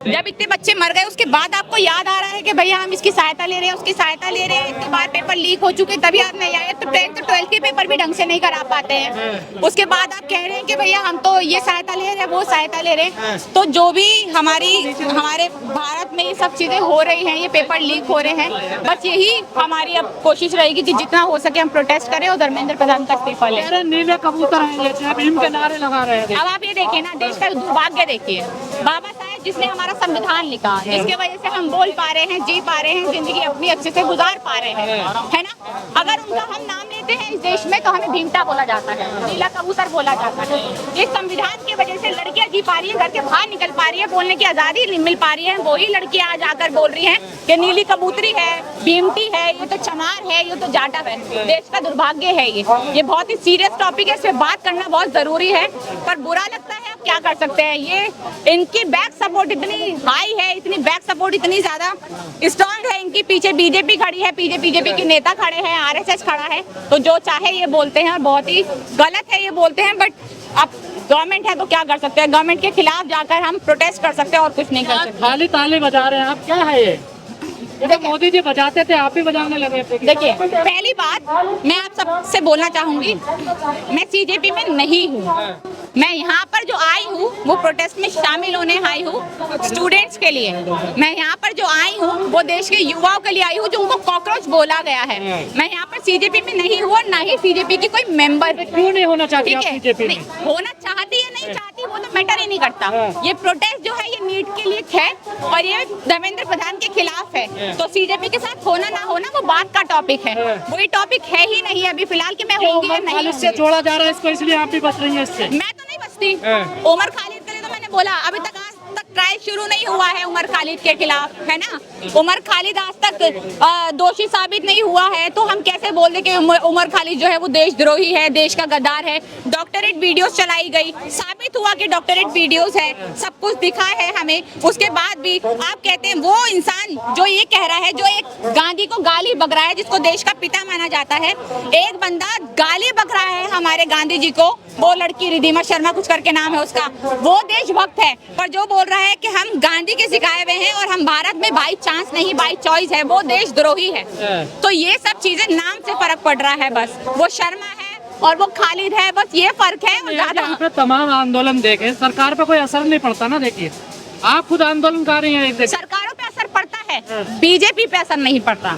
जब इतने बच्चे मर गए उसके बाद आपको याद आ रहा है कि भैया हम इसकी सहायता ले रहे हैं, उसकी सहायता ले रहे हैं। इतनी बार पेपर लीक हो चुके तभी याद नहीं आया। तो 10th 12th के पेपर भी ढंग से नहीं करा पाते हैं। उसके बाद आप कह रहे हैं कि भैया हम तो ये सहायता ले रहे हैं, वो सहायता ले रहे हैं। तो जो भी हमारे भारत में ये सब चीजें हो रही हैं, ये पेपर लीक हो रहे हैं, बस यही हमारी अब कोशिश रहेगी कि जितना हो सके हम प्रोटेस्ट करें और धर्मेंद्र प्रधान का इस्तीफा लें। नीले कबूतर हैं, भीम के नारे लगा रहे हैं। अब आप ये देखिए ना, देश का दुर्भाग्य देखिए। बाबा साहेब जिसने हमारा संविधान लिखा, जिसके वजह से हम बोल पा रहे हैं, जी पा रहे हैं, जिंदगी अपनी अच्छे से गुजार पा रहे हैं, है ना। अगर उनका हम नाम लेते हैं इस देश में तो हमें भीमता बोला जाता है, नीला कबूतर बोला जाता है। इस संविधान की वजह से लड़कियां जी पा रही है, घर के बाहर निकल पा रही है, बोलने की आजादी मिल पा रही है। वही लड़कियां आज आकर बोल रही हैं कि नीली कबूतरी है, भीमती है, ये तो चमार है, ये तो जाटव है। देश का दुर्भाग्य है ये बहुत ही सीरियस टॉपिक है, इस पे बात करना बहुत जरूरी है। पर बुरा लगता है, अब क्या कर सकते हैं। ये इनकी बैक सपोर्ट इतनी हाई है, इतनी बैक सपोर्ट इतनी ज्यादा स्ट्रॉन्ग है इनकी। पीछे बीजेपी खड़ी है, बीजेपी के नेता खड़े हैं, आरएसएस खड़ा है। तो जो चाहे ये बोलते हैं और बहुत ही गलत है ये बोलते हैं। बट अब गवर्नमेंट है तो क्या कर सकते हैं। गवर्नमेंट के खिलाफ जाकर हम प्रोटेस्ट कर सकते हैं और कुछ नहीं कर सकते। खाली ताली बजा रहे हैं आप, क्या है ये? मोदी जी बजाते थे, आप भी बजाने लगे थे। देखिए, पहली बात मैं आप सबसे बोलना चाहूंगी, मैं सीजेपी में नहीं हूँ। मैं यहाँ पर जो आई हूँ वो प्रोटेस्ट में शामिल होने आई हूँ स्टूडेंट्स के लिए। मैं यहाँ पर जो आई हूँ वो देश के युवाओं के लिए आई हूँ जो उनको कॉकरोच बोला गया है। मैं यहाँ पर सीजेपी में नहीं हूँ और ना ही सीजेपी की कोई मेंबर। क्यों नहीं होना चाहती आप सीजेपी में? होना चाहती है नहीं चाहती वो तो मैटर ही नहीं करता। ये प्रोटेस्ट जो है ये नीट के लिए है और ये धर्मेंद्र प्रधान के खिलाफ है। तो सीजेपी के साथ होना ना होना वो बात का टॉपिक है, वही टॉपिक है ही नहीं अभी फिलहाल कि मैं होंगी या नहीं। इससे जोड़ा जा रहा है इसको, इसलिए आप भी बच रही हैं इससे। मैं तो नहीं बचती। उमर खालिद के लिए तो मैंने बोला, अभी तक आज तक ट्रायल शुरू नहीं हुआ है उमर खालिद के खिलाफ, है ना। उमर खालिद आज तक दोषी साबित नहीं हुआ है तो हम कैसे बोल दे कि उमर खालिद जो है वो देशद्रोही है, देश का गद्दार है। डॉक्टरेट वीडियोस चलाई गई, साबित हुआ कि डॉक्टरेट वीडियोस है, सब कुछ दिखा है हमें। उसके बाद भी आप कहते हैं वो इंसान जो ये कह रहा है, जो एक गांधी को गाली बक रहा है, जिसको देश का पिता माना जाता है, एक बंदा गाली बक रहा है हमारे गांधी जी को। वो लड़की रिधिमा शर्मा कुछ करके नाम है उसका, वो देशभक्त है। पर जो बोल रहा है कि हम गांधी के सिखाए हुए हैं और हम भारत में बाई चांस नहीं बाई चॉइस है, वो देशद्रोही है। तो ये सब चीजें नाम से फर्क पड़ रहा है बस। वो शर्मा है और वो खालिद है, बस ये फर्क है। यहाँ पे तमाम आंदोलन देखे, सरकार पे कोई असर नहीं पड़ता ना। देखिए आप खुद आंदोलन कर रही हैं। सरकारों पे असर पड़ता है, बीजेपी पे असर नहीं पड़ता।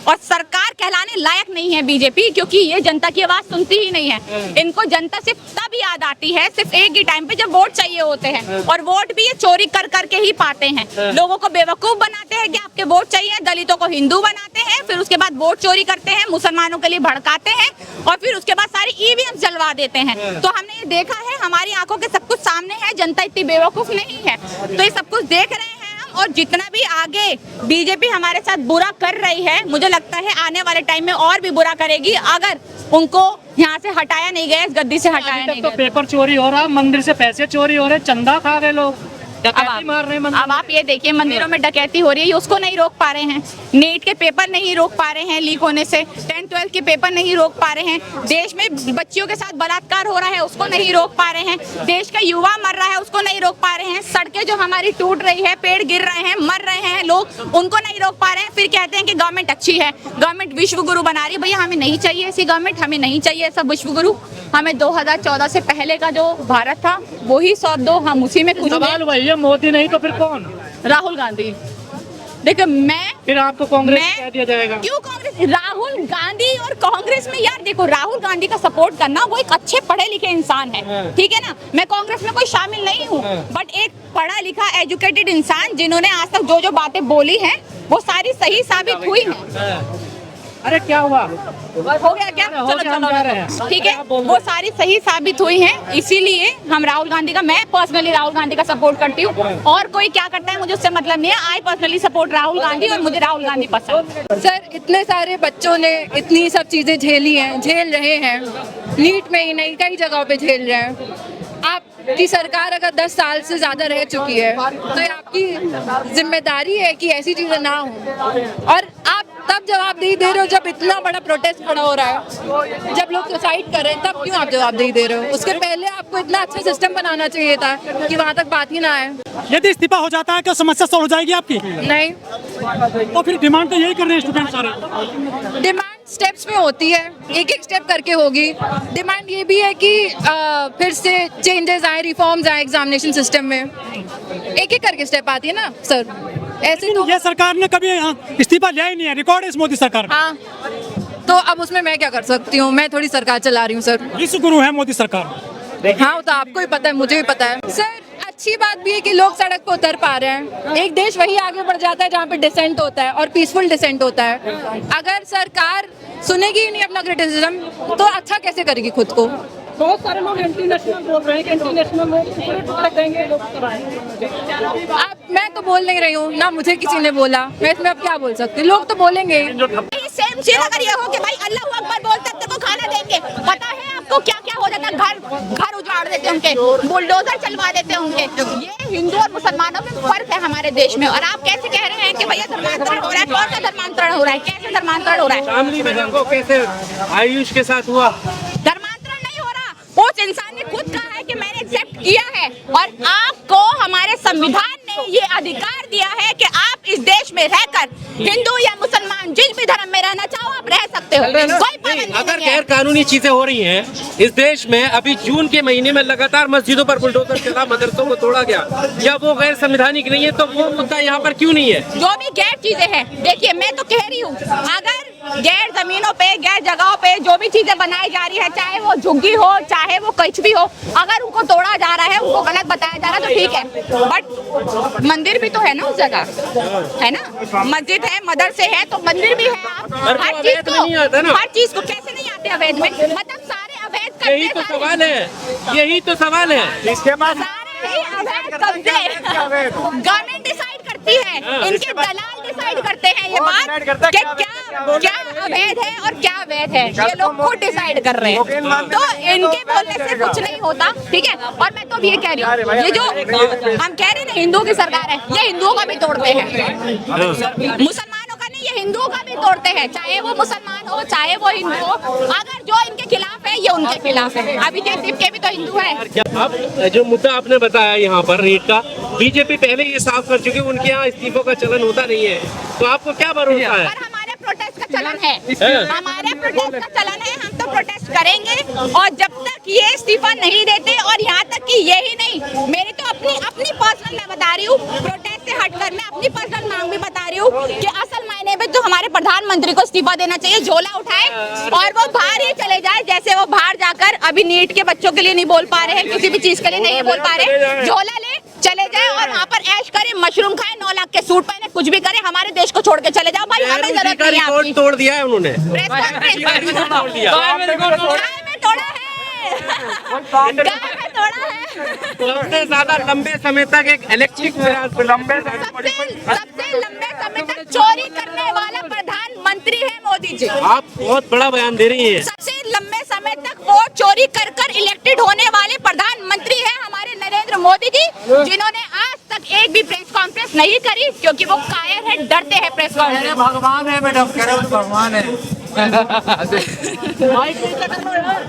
और सरकार कहलाने लायक नहीं है बीजेपी, क्योंकि ये जनता की आवाज सुनती ही नहीं है। इनको जनता सिर्फ तब याद आती है, सिर्फ एक ही टाइम पे जब वोट चाहिए होते हैं। और वोट भी ये चोरी कर करके ही पाते हैं। लोगों को बेवकूफ बनाते हैं कि आपके वोट चाहिए, दलितों को हिंदू बनाते हैं, फिर उसके बाद वोट चोरी करते हैं, मुसलमानों के लिए भड़काते हैं और फिर उसके बाद सारी ईवीएम जलवा देते हैं। तो हमने ये देखा है, हमारी आंखों के सब कुछ सामने है। जनता इतनी बेवकूफ नहीं है, तो ये सब कुछ देख रहे हैं हम। और जितना भी आगे बीजेपी हमारे साथ बुरा कर रही है, मुझे लगता है आने वाले टाइम में और भी बुरा करेगी अगर उनको यहाँ से हटाया नहीं गया, इस गद्दी से हटाया नहीं गया। तो पेपर चोरी हो रहा, मंदिर से पैसे चोरी हो रहे, चंदा खा रहे लोग, डकैती मार रहे हैं। अब आप ये देखिए, मंदिरों में डकैती हो रही है, उसको नहीं रोक पा रहे हैं। नीट के पेपर नहीं रोक पा रहे हैं लीक होने से, 10th 12th के पेपर नहीं रोक पा रहे हैं। देश में बच्चियों के साथ बलात्कार हो रहा है, उसको नहीं रोक पा रहे हैं। देश का युवा मर रहा है, उसको नहीं रोक पा रहे हैं। सड़कें जो हमारी टूट रही है, पेड़ गिर रहे हैं, मर रहे हैं लोग, उनको नहीं रोक पा रहे हैं। फिर कहते हैं कि गवर्नमेंट अच्छी है, गवर्नमेंट विश्व गुरु बना रही है। भैया हमें नहीं चाहिए ऐसी गवर्नमेंट, हमें नहीं चाहिए ऐसा विश्व गुरु। हमें 2014 से पहले का जो भारत था वही सौंप दो, हम उसी में कुछ। सवाल वही है, मोदी नहीं तो फिर कौन? राहुल गांधी। देखो फिर आपको कांग्रेस कह दिया जाएगा। क्यों कांग्रेस? राहुल गांधी और कांग्रेस में यार देखो, राहुल गांधी का सपोर्ट करना, वो एक अच्छे पढ़े लिखे इंसान है, ठीक है ना। मैं कांग्रेस में कोई शामिल नहीं हूँ, बट एक पढ़ा लिखा एजुकेटेड इंसान जिन्होंने आज तक जो जो बातें बोली हैं वो सारी सही साबित हुई हैं। अरे क्या हुआ? हो गया क्या? चलो ठीक है, वो सारी सही साबित हुई हैं। इसीलिए हम राहुल गांधी का, मैं पर्सनली राहुल गांधी का सपोर्ट करती हूँ। और कोई क्या करता है मुझे उससे मतलब नहीं है। I personally support Rahul Gandhi और मुझे राहुल गांधी पसंद। सर, इतने सारे बच्चों ने इतनी सब चीजें झेली हैं, झेल रहे हैं, नीट में ही नहीं कई जगहों पे झेल रहे हैं। आपकी सरकार अगर 10 साल से ज्यादा रह चुकी है तो ये आपकी जिम्मेदारी है कि ऐसी चीजें ना हो। और आप तब जवाबदेही दे रहे हो जब इतना बड़ा प्रोटेस्ट खड़ा हो रहा है, जब लोग सुसाइड कर रहे हैं, तब क्यों आप जवाबदेही दे रहे हो? उसके पहले आपको इतना अच्छा सिस्टम बनाना चाहिए था कि वहाँ तक बात ही ना आए। यदि इस्तीफा हो जाता है तो समस्या सॉल्व हो जाएगी आपकी? नहीं, तो फिर डिमांड तो यही कर रहे हैं स्टूडेंट सारे। डिमांड स्टेप्स में होती है, एक एक स्टेप करके होगी। डिमांड ये भी है कि फिर से चेंजेस आए, रिफॉर्म्स आए एग्जामिनेशन सिस्टम में, एक एक करके स्टेप आती है ना सर, ऐसे तो। ये सरकार ने कभी इस्तीफा लिया ही नहीं है, रिकॉर्ड है इस मोदी सरकार का। हाँ, तो अब उसमें मैं क्या कर सकती हूँ? मैं थोड़ी सरकार चला रही हूँ सर। विश्व गुरु है मोदी सरकार। हाँ, वो तो आपको भी पता है, मुझे भी पता है सर। अच्छी बात भी है कि लोग सड़क पर उतर पा रहे हैं। एक देश वही आगे बढ़ जाता है जहाँ पे डिसेंट होता है और पीसफुल डिसेंट होता है। अगर सरकार सुनेगी ही नहीं अपना क्रिटिसिज्म तो अच्छा कैसे करेगी खुद को? बहुत सारे लोग एंटी नेशनल बोल रहे हैं कि एंटी नेशनल लोग पूरे टुकड़े देंगे लोग। अब मैं तो बोल नहीं रही हूँ ना, मुझे किसी ने बोला, मैं इसमें अब क्या बोल सकती हूँ? लोग तो बोलेंगे। सेम चीज अगर ये हो कि भाई अल्लाह अकबर बोलते हैं तेरे को खाना देंगे, पता है आपको क्या क्या हो जाता है? घर उजाड़ देते हैं उनके, बुलडोजर चलवा देते हैं उनके। ये हिंदू और मुसलमानों में फर्क है हमारे देश में। और आप कैसे कह रहे हैं कि भैया धर्मांतरण हो रहा है? कौन सा धर्मांतरण हो रहा है? कैसे धर्मांतरण हो रहा है? शामली में देखो कैसे आयुष के साथ हुआ। धर्मांतरण नहीं हो रहा, उस इंसान ने खुद कहा है कि मैंने एक्सेप्ट किया है। और आपको हमारे संविधान ने ये अधिकार दिया है कि आप इस देश में रहकर हिंदू या मुसलमान जिस भी धर्म में रहना चाहो आप रह सकते हो, कोई पाबंदी अगर नहीं है। गैर कानूनी चीजें हो रही हैं इस देश में, अभी जून के महीने में लगातार मस्जिदों पर बुलडोजर चला, मदरसों को तोड़ा गया, क्या वो गैर संवैधानिक नहीं है? तो वो मुद्दा यहाँ पर क्यों नहीं है? जो भी गैर चीजें हैं, देखिए मैं तो कह रही हूँ, अगर गैर जमीनों पे, गैर जगहों पे जो भी चीजें बनाई जा रही है, चाहे वो झुग्गी हो, चाहे वो कुछ भी हो, अगर उनको तोड़ा जा रहा है, उनको गलत बताया जा रहा है तो ठीक है। बट मंदिर भी तो है ना उस जगह, है ना? मस्जिद है, मदरसे है, तो मंदिर भी है। आप हर चीज को कैसे नहीं आते अवैध में? मतलब सारे अवैध करते यही तो सवाल है, यही तो सवाल है। इसके बाद सारे ही अवैध कब्जे गवर्नमेंट डिसाइड करती है, इनके दलाल डिसाइड करते हैं ये बात कि क्या अवैध है और क्या अवैध है, ये लोग खुद डिसाइड कर रहे हैं। तो इनके बोलने से कुछ नहीं होता, ठीक है? और मैं तो अब ये कह रही हूँ, ये जो हम कह रहे हैं ना हिंदू की सरकार है, ये हिंदुओं का भी तोड़ते हैं, मुसलमानों का नहीं, ये हिंदुओं का भी तोड़ते हैं, चाहे वो मुसलमान हो चाहे वो हिंदू हो। अगर जो इनके खिलाफ है ये उनके खिलाफ है। अभिजीत दीप के भी तो हिंदू है। अब जो मुद्दा आपने बताया यहाँ पर नीट का, बीजेपी पहले ये साफ कर चुकी है उनके यहाँ इस्तीफों का चलन होता नहीं है, तो आपको क्या भरोसा है? पर हमारे प्रोटेस्ट का चलन है, हमारे प्रोटेस्ट का चलन है, हम तो प्रोटेस्ट करेंगे। और जब तक ये इस्तीफा नहीं देते, और यहाँ तक कि यही नहीं, मेरी तो अपनी पर्सनल मैं बता रही हूँ, प्रोटेस्ट से हटकर मैं अपनी पर्सनल मांग भी बता रही हूँ कि असल मायने में तो हमारे प्रधानमंत्री को इस्तीफा देना चाहिए, झोला उठाए और वो बाहर ही चले जाए। जैसे वो बाहर जाकर अभी नीट के बच्चों के लिए नहीं बोल पा रहे हैं, किसी भी चीज के लिए नहीं बोल पा रहे, झोला ले चले जाए और वहाँ पर ऐश करे, मशरूम खाए, 9 लाख के सूट पहने, कुछ भी करे, हमारे देश को छोड़ के चले जाओ भाई, हमें जरूरत नहीं है आपकी। तोड़ दिया है उन्होंने, प्रेस कॉन्फ्रेंस तोड़ दिया, में तोड़ा है, तोड़ा है। सबसे ज्यादा लंबे समय तक एक इलेक्ट्रिक सबसे लंबे समय तक चोरी करने वाला प्रधानमंत्री है मोदी जी। आप बहुत बड़ा बयान दे रही हैं। सबसे लंबे समय तक वोट चोरी कर इलेक्टेड होने वाले प्रधानमंत्री है हमारे नरेंद्र मोदी जी, जिन्होंने आज तक एक भी प्रेस कॉन्फ्रेंस नहीं करी, क्योंकि वो कायर है, डरते हैं प्रेस कॉन्फ्रेंस। भगवान है मैडम, भगवान है।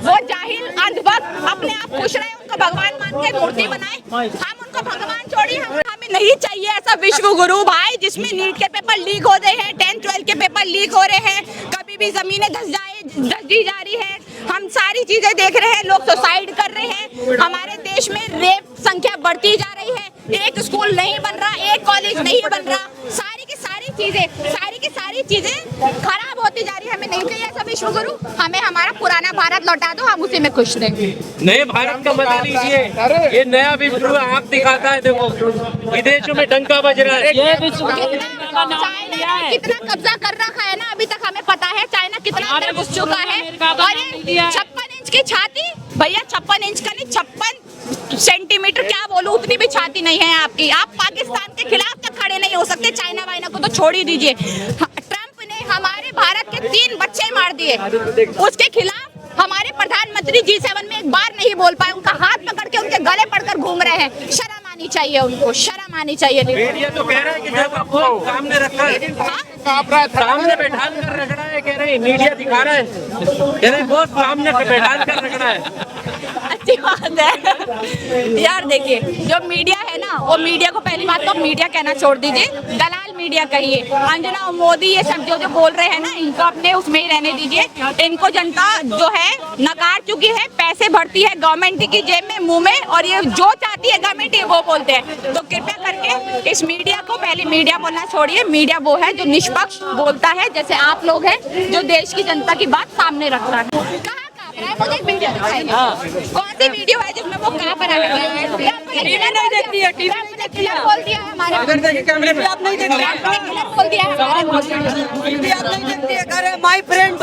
वो जाहिल अंधभक्त अपने आप खुश रहे, उनको भगवान मान के मूर्ति बनाए, हम उनको भगवान छोड़िए। हमें नहीं चाहिए ऐसा विश्व गुरु भाई, जिसमें नीट के पेपर लीक हो रहे हैं, 10th 12th के पेपर लीक हो रहे हैं, कभी भी जमीनें धस दी जा रही है, हम सारी चीजें देख रहे हैं, लोग सुसाइड कर रहे हैं, हमारे देश में रेप संख्या बढ़ती जा रही है, एक स्कूल नहीं बन रहा, एक कॉलेज नहीं बन रहा, सारी की सारी चीजें खराब होती जा रही है। हमें नहीं चाहिए ऐसा विश्व गुरु, हमें हमारा पुराना भारत लौटा दो, हम उसी में खुश रहे। नए भारत का मजा लीजिए, ये नया विश्व आँख दिखाता है, देखो विदेशों में डंका बज रहा है। चाइना ने कितना कब्जा कर रखा है ना, अभी तक हमें पता है चाइना कितना अंदर घुस चुका है। और ये 56 इंच की छाती, भैया 56 इंच का नहीं, 56 सेंटीमीटर, क्या बोलूं, उतनी भी छाती नहीं है आपकी। आप पाकिस्तान के खिलाफ तक खड़े नहीं हो सकते, चाइना वाइना को तो छोड़ ही दीजिए। ट्रंप ने हमारे भारत के 3 बच्चे मार दिए, उसके खिलाफ हमारे प्रधानमंत्री G7 में एक बार नहीं बोल पाए, उनका हाथ पकड़ के उनके गले पड़कर घूम रहे हैं। शर्म आनी आनी चाहिए, उनको शर्म आनी चाहिए। मीडिया तो कह रहा है कि जब आपको सामने रखा है, सामने बैठा कर रगड़ा है, कह रहे हैं मीडिया दिखा रहा है, कह रहे हैं बहुत सामने बैठा कर रगड़ा है। अच्छी बात है यार। देखिए जो मीडिया है ना, वो मीडिया को पहली बात तो मीडिया कहना छोड़ दीजिए, दलाल मीडिया कहिए। अंजना और मोदी ये सब जो बोल रहे हैं ना, इनको अपने उसमें ही रहने दीजिए। इनको जनता जो है नकार चुकी है, पैसे भरती है गवर्नमेंट की जेब में, मुंह में, और ये जो चाहती है गवर्नमेंट वो बोलते हैं। तो कृपया करके इस मीडिया को पहले मीडिया बोलना छोड़िए। मीडिया वो है जो निष्पक्ष बोलता है, जैसे आप लोग हैं जो देश की जनता की बात सामने रखता है। कहाँ मुझे एक वीडियो दिखाइए, कौन सी वीडियो है जिसमें वो कहाँ पर आया है? नहीं देखती है, टीवी बोल दिया है हमारे, आप नहीं देखती है, बोल दिया है हमारे, आप नहीं देखती है, अरे माय फ्रेंड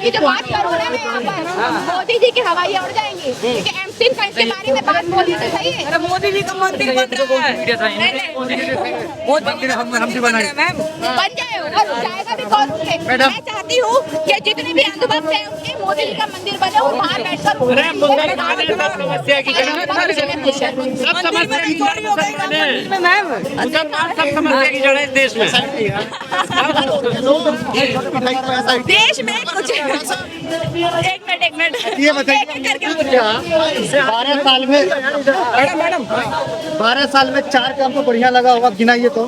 की जो बात करूँ ना मैं यहाँ पर, मोदी जी की हवाई उड़ जाएंगी, ठीक है? M-Stim का इसके बारे में बात बोलनी तो सही है। मोदी जी का मंदिर बन रहा है, बन जाए और जाएगा भी कौन से। मैं चाहती हूँ कि जितने भी अंधभक्त हैं उनके मोदी जी का मंदिर बने और बाहर बैठकर समस्या की जड़ है देश में। देश में कुछ एक मिनट ये बताइए 12 साल में 4 काम तो बढ़िया लगा होगा, गिनाइए तो।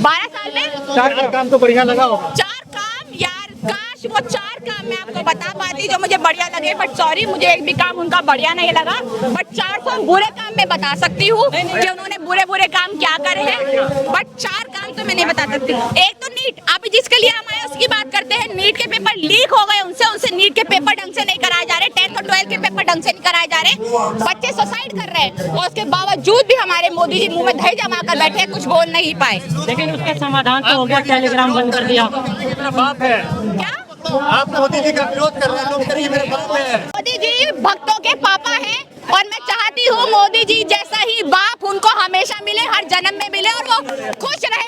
12 साल में 4 काम तो बढ़िया लगा होगा। 4 काम यार, काश वो 4 काम मैं आपको बता पाती जो मुझे बढ़िया लगे, बट सॉरी मुझे एक भी काम उनका बढ़िया नहीं लगा। बट 400 बुरे काम मैं बता सकती हूँ कि उन्होंने बुरे बुरे काम क्या करे हैं, बट 4 काम तो मैं नहीं बता सकती। एक तो नीट, अभी जिसके लिए हम आए उसकी बात करते हैं। नीट के पेपर लीक हो गए, उनसे नीट के पेपर ढंग से नहीं कराए जा रहे, 10th और 12th के पेपर ढंग से नहीं कराए जा रहे, बच्चे सुसाइड कर रहे हैं, और उसके बावजूद भी हमारे मोदी जी मुंह में दही जमा कर बैठे, कुछ बोल नहीं पाए। लेकिन उसका समाधान तो हो गया, टेलीग्राम बंद कर दिया। बाप है, क्या आप मोदी जी का विरोध कर रहे हैं, लोग करिए मेरे बाप है। मोदी जी भक्तों के पापा हैं, और मैं चाहती हूँ मोदी जी जैसा ही बाप उनको हमेशा मिले, हर जन्म में मिले, और वो खुश रहे